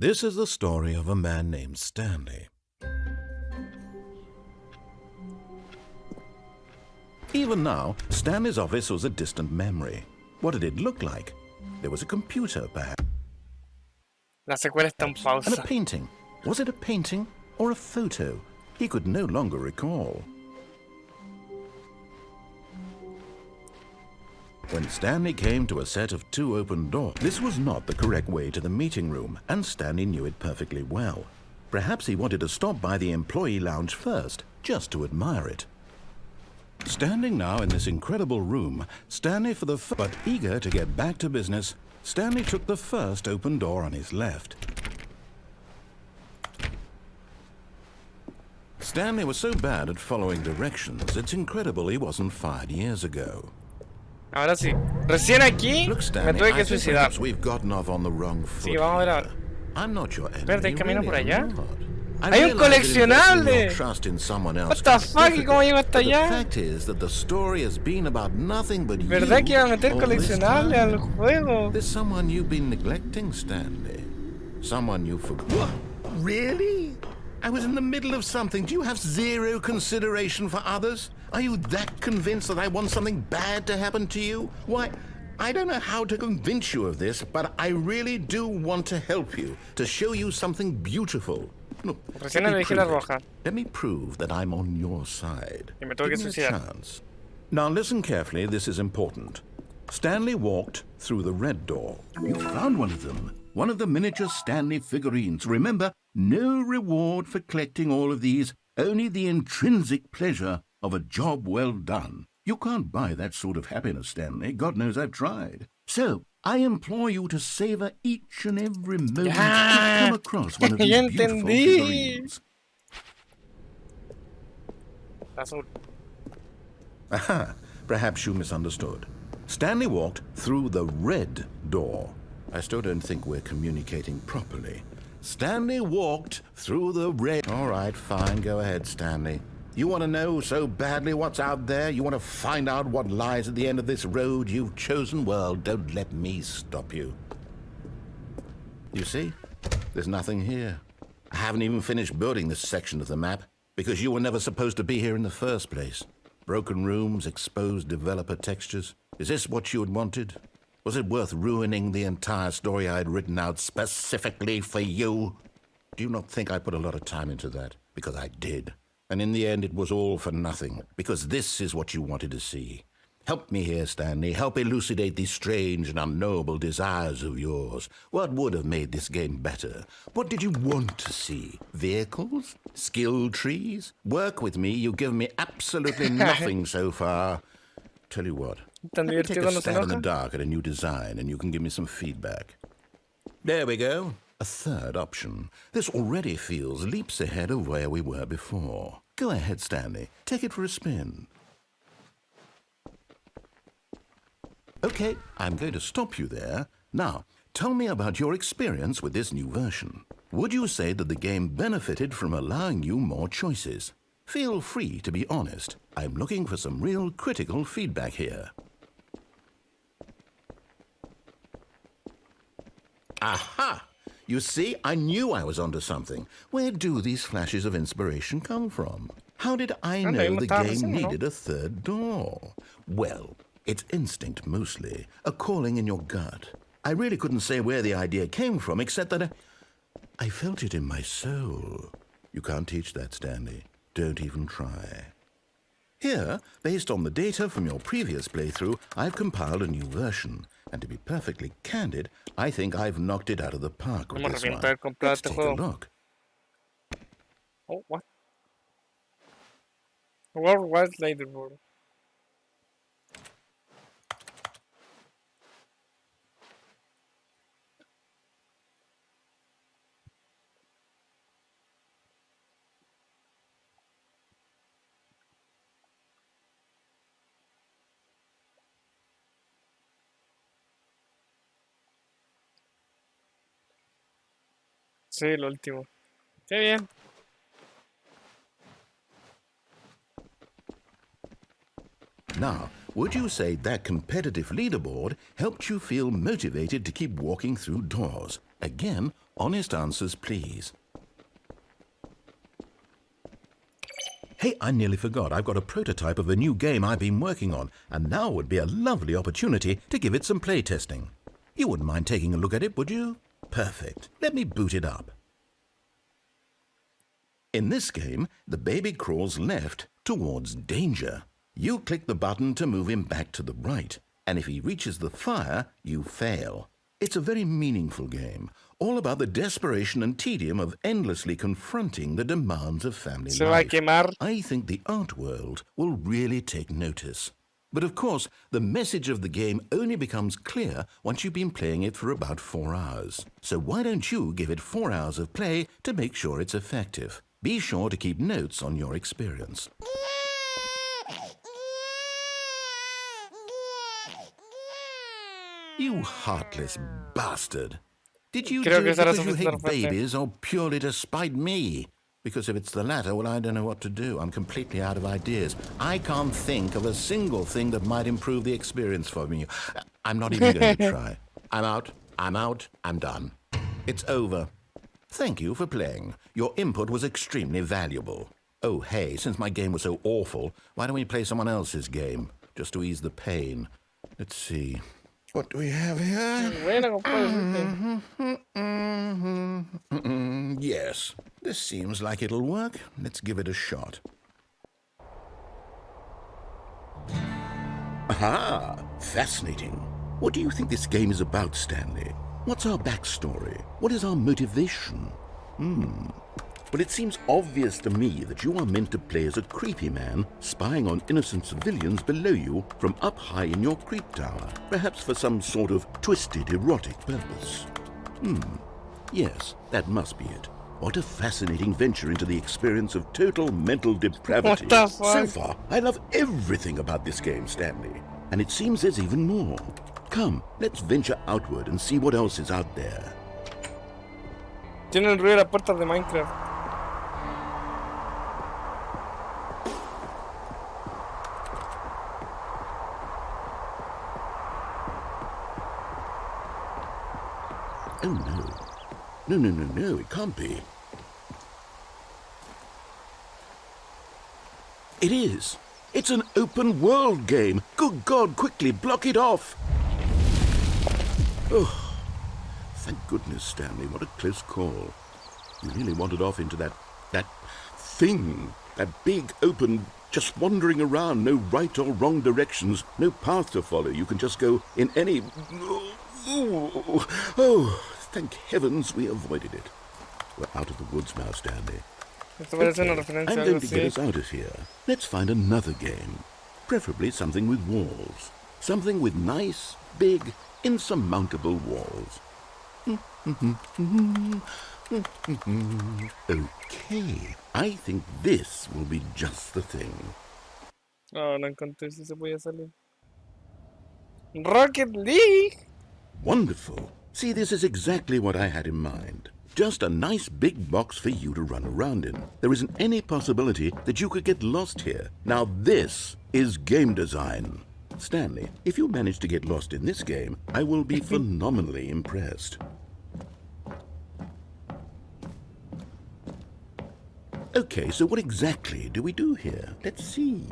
This is the story of a man named Stanley. Even now, Stanley's office was a distant memory. What did it look like? There was a computer, perhaps. La secuela está en And a pausa. painting. Was it a painting or a photo? He could no longer recall. When Stanley came to a set of 2 open doors, this was not the correct way to the meeting room, and Stanley knew it perfectly well. Perhaps he wanted to stop by the employee lounge first, just to admire it. Standing now in this incredible room, Stanley but eager to get back to business, Stanley took the first open door on his left. Stanley was so bad at following directions, it's incredible he wasn't fired years ago. Ahora sí. Recién aquí Look, me Stanley, tuve que I think suicidar. perhaps we've gotten off on the wrong foot. Sí, vamos a ver here. ahora. I'm not your enemy. Espérate, ¿hay camino really, por I'm allá? not. I ¡Hay un realize that investing coleccionable! your trust in someone else What the is fuck? ¿Y cómo difficult, llego hasta but the allá? fact is that the story has been about nothing but ¿Verdad you que iba a meter all this coleccionable time. al juego? There's someone you've been neglecting, Stanley. Someone you forgot. What? Really? I was in the middle of something. Do you have zero consideration for others? Are you that convinced that I want something bad to happen to you? Why, I don't know how to convince you of this, but I really do want to help you, to show you something beautiful. Look, Recién elegí la roja. let me prove that I'm on your side. Y me tuve que Give me a suicidar. chance. Now listen carefully, this is important. Stanley walked through the red door. You found one of them. One of the miniature Stanley figurines. Remember, no reward for collecting all of these, only the intrinsic pleasure of a job well done. You can't buy that sort of happiness, Stanley. God knows I've tried. So, I implore you to savor each and every moment you come across one of these Ya beautiful entendí. figurines. Azul. Aha, perhaps you misunderstood. Stanley walked through the red door. I still don't think we're communicating properly. Stanley walked through the red... All right, fine, go ahead, Stanley. You want to know so badly what's out there? You want to find out what lies at the end of this road you've chosen? Well, don't let me stop you. You see? There's nothing here. I haven't even finished building this section of the map because you were never supposed to be here in the first place. Broken rooms, exposed developer textures. Is this what you had wanted? Was it worth ruining the entire story I had written out specifically for you? Do you not think I put a lot of time into that? Because I did. And in the end, it was all for nothing, because this is what you wanted to see. Help me here, Stanley. Help elucidate these strange and unknowable desires of yours. What would have made this game better? What did you want to see? Vehicles? Skill trees? Work with me. You've given me absolutely nothing so far. Tell you what. Tan Let me take divertido a cuando se stab in the enoja. dark at a new design, and you can give me some feedback. There we go. A third option. This already feels leaps ahead of where we were before. Go ahead, Stanley. Take it for a spin. Okay, I'm going to stop you there. Now, tell me about your experience with this new version. Would you say that the game benefited from allowing you more choices? Feel free to be honest. I'm looking for some real critical feedback here. Aha! You see, I knew I was onto something. Where do these flashes of inspiration come from? How did I know the game needed a third door? Well, it's instinct mostly, a calling in your gut. I really couldn't say where the idea came from, except that I felt it in my soul. You can't teach that, Stanley. Don't even try. Here, based on the data from your previous playthrough, I've compiled a new version. And to be perfectly candid, I think I've knocked it out of the park with No me this arrepiento one. de haber comprado Let's este take a juego. look. Oh, what? Worldwide Leaderboard. Sí, el último. Qué bien. Now, would you say that competitive leaderboard helped you feel motivated to keep walking through doors? Again, honest answers, please. Hey, I nearly forgot. I've got a prototype of a new game I've been working on, and now would be a lovely opportunity to give it some playtesting. You wouldn't mind taking a look at it, would you? Perfect. Let me boot it up. In this game, the baby crawls left towards danger. You click the button to move him back to the right, and if he reaches the fire, you fail. It's a very meaningful game, all about the desperation and tedium of endlessly confronting the demands of family Se va a life. quemar. I think the art world will really take notice. But of course, the message of the game only becomes clear once you've been playing it for about 4 hours. So why don't you give it 4 hours of play to make sure it's effective? Be sure to keep notes on your experience. You heartless bastard. Did you Creo do que it será because you hate suficiente fuerte. babies or purely to spite me? Because if it's the latter, well, I don't know what to do. I'm completely out of ideas. I can't think of a single thing that might improve the experience for me. I'm not even going to try. I'm out. I'm done. It's over. Thank you for playing. Your input was extremely valuable. Oh, hey, since my game was so awful, why don't we play someone else's game? Just to ease the pain. Let's see. What do we have here? Bueno, compadre. Yes, this seems like it'll work. Let's give it a shot. Aha! Fascinating. What do you think this game is about, Stanley? What's our backstory? What is our motivation? Well, it seems obvious to me that you are meant to play as a creepy man spying on innocent civilians below you from up high in your creep tower, perhaps for some sort of twisted erotic purpose. Yes, that must be it. What a fascinating venture into the experience of total mental depravity. What the fuck? So far, I love everything about this game, Stanley. And it seems there's even more. Come, let's venture outward and see what else is out there. Tienen ruido las puertas de Minecraft. Oh, no. No, it can't be. It is. It's an open world game. Good God, quickly, block it off. Oh, thank goodness, Stanley. What a close call. You really wandered off into that thing. That big, open, just wandering around. No right or wrong directions. No path to follow. You can just go in any... Oh, thank heavens we avoided it. We're out of the woods now, Stanley. Esto parece una I'm referencia a algo going to get así. us out of here. Let's find another game. Preferably something with walls. Something with nice, big, insurmountable walls. Okay, I think this will be just the thing. No, no encontré si se podía salir. Rocket League. Wonderful. See, this is exactly what I had in mind. Just a nice big box for you to run around in. There isn't any possibility that you could get lost here. Now this is game design. Stanley, if you manage to get lost in this game, I will be phenomenally impressed. Okay, so what exactly do we do here? Let's see.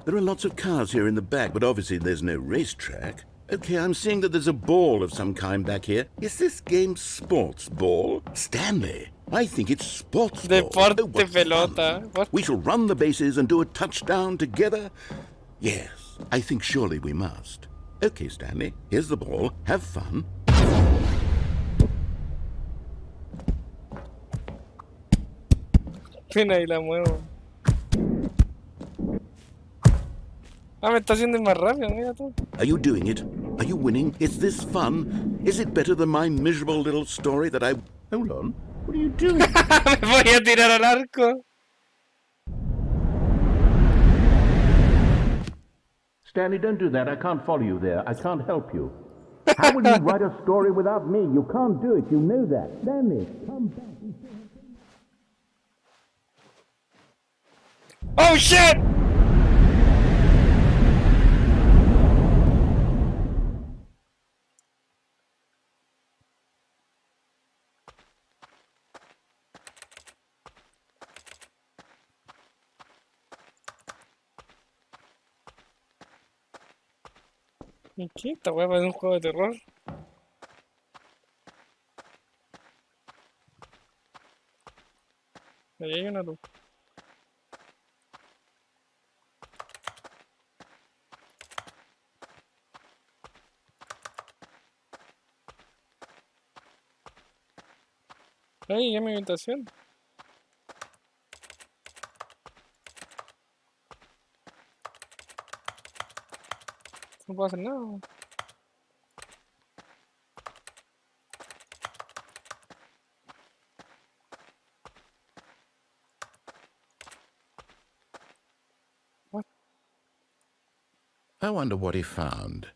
There are lots of cars here in the back, but obviously there's no racetrack. Okay, I'm seeing that there's a ball of some kind back here. Is this game sports ball? Stanley, I think it's sports ball. Deporte Oh, what fun. pelota. What? We shall run the bases and do a touchdown together? Yes, I think surely we must. Okay, Stanley, here's the ball. Have fun. Pena y la muevo. Ah, me está haciendo ir más rápido, mira tú. Are you doing it? Are you winning? Is this fun? Is it better than my miserable little story that I... Hold on. What are you doing? Me voy a tirar al arco. Stanley, don't do that. I can't follow you there. I can't help you. How will you write a story without me? You can't do it. You know that. Stanley, come back. Oh shit! ¿Y qué? Esta weá parece un juego de terror. Ahí hay una luz. Ay, ya mi habitación. No puedo hacer nada. What? I wonder what he found.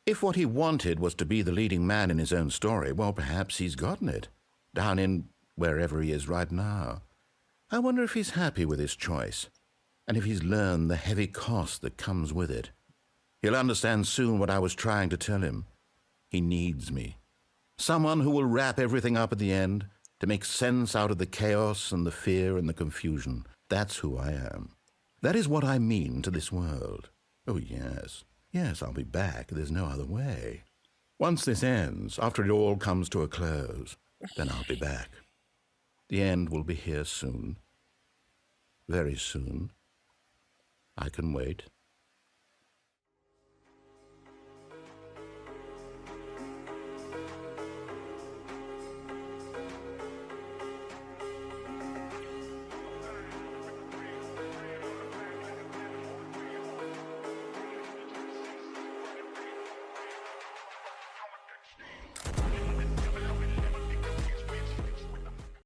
If what he wanted was to be the leading man in his own story, well, perhaps he's gotten it, down in wherever he is right now. I wonder if he's happy with his choice, and if he's learned the heavy cost that comes with it. He'll understand soon what I was trying to tell him. He needs me. Someone who will wrap everything up at the end, to make sense out of the chaos and the fear and the confusion. That's who I am. That is what I mean to this world. Oh, yes. Yes, I'll be back. There's no other way. Once this ends, after it all comes to a close, then I'll be back. The end will be here soon. Very soon. I can wait.